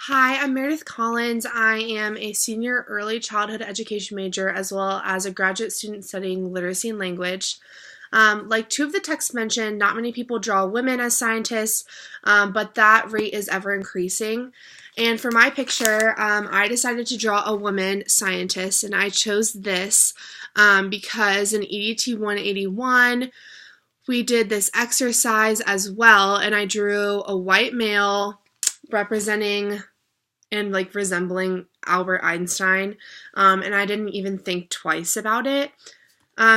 Hi, I'm Meredith Collins. I am a senior early childhood education major as well as a graduate student studying literacy and language. Like two of the texts mentioned, not many people draw women as scientists, but that rate is ever increasing. And for my picture, I decided to draw a woman scientist, and I chose this because in EDT 181, we did this exercise as well, and I drew a white male representing and like resembling Albert Einstein, and I didn't even think twice about it.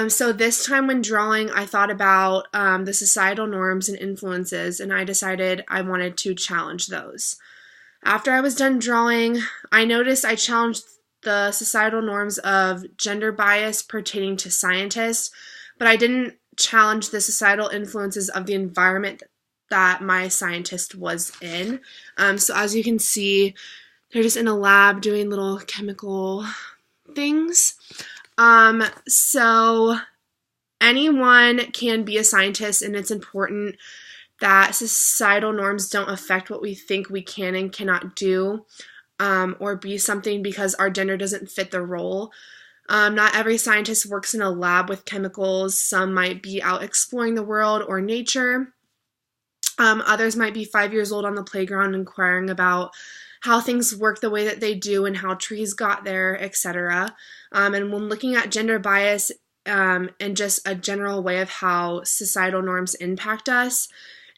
So this time when drawing, I thought about the societal norms and influences, and I decided I wanted to challenge those. After I was done drawing, I noticed I challenged the societal norms of gender bias pertaining to scientists, but I didn't challenge the societal influences of the environment that my scientist was in. So as you can see, they're just in a lab doing little chemical things. So anyone can be a scientist, and it's important that societal norms don't affect what we think we can and cannot do, or be something because our gender doesn't fit the role. Not every scientist works in a lab with chemicals. Some might be out exploring the world or nature. Others might be 5 years old on the playground inquiring about how things work the way that they do and how trees got there, etc. And when looking at gender bias and just a general way of how societal norms impact us,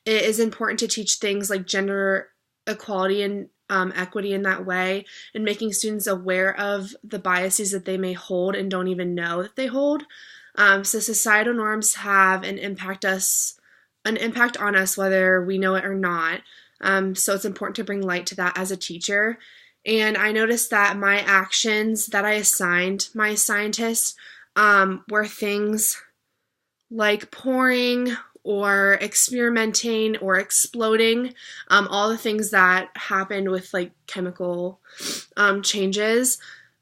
it is important to teach things like gender equality and equity in that way, and making students aware of the biases that they may hold and don't even know that they hold. So societal norms have an impact on us whether we know it or not. So it's important to bring light to that as a teacher. And I noticed that my actions that I assigned my scientists were things like pouring or experimenting or exploding, all the things that happened with like chemical changes.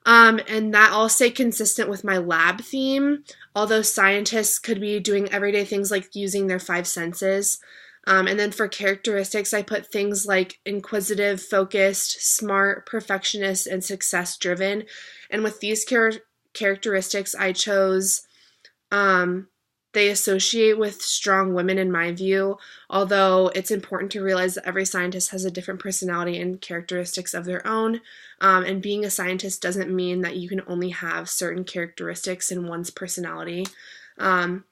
And that all stayed consistent with my lab theme, although scientists could be doing everyday things like using their five senses. And then for characteristics, I put things like inquisitive, focused, smart, perfectionist, and success-driven. And with these characteristics, I chose, they associate with strong women in my view, although it's important to realize that every scientist has a different personality and characteristics of their own. And being a scientist doesn't mean that you can only have certain characteristics in one's personality. And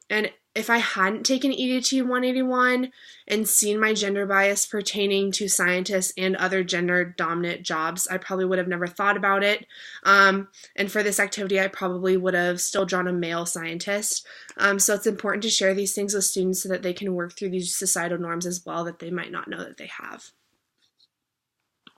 if I hadn't taken EDT 181 and seen my gender bias pertaining to scientists and other gender-dominant jobs, I probably would have never thought about it. And for this activity, I probably would have still drawn a male scientist. So it's important to share these things with students so that they can work through these societal norms as well that they might not know that they have.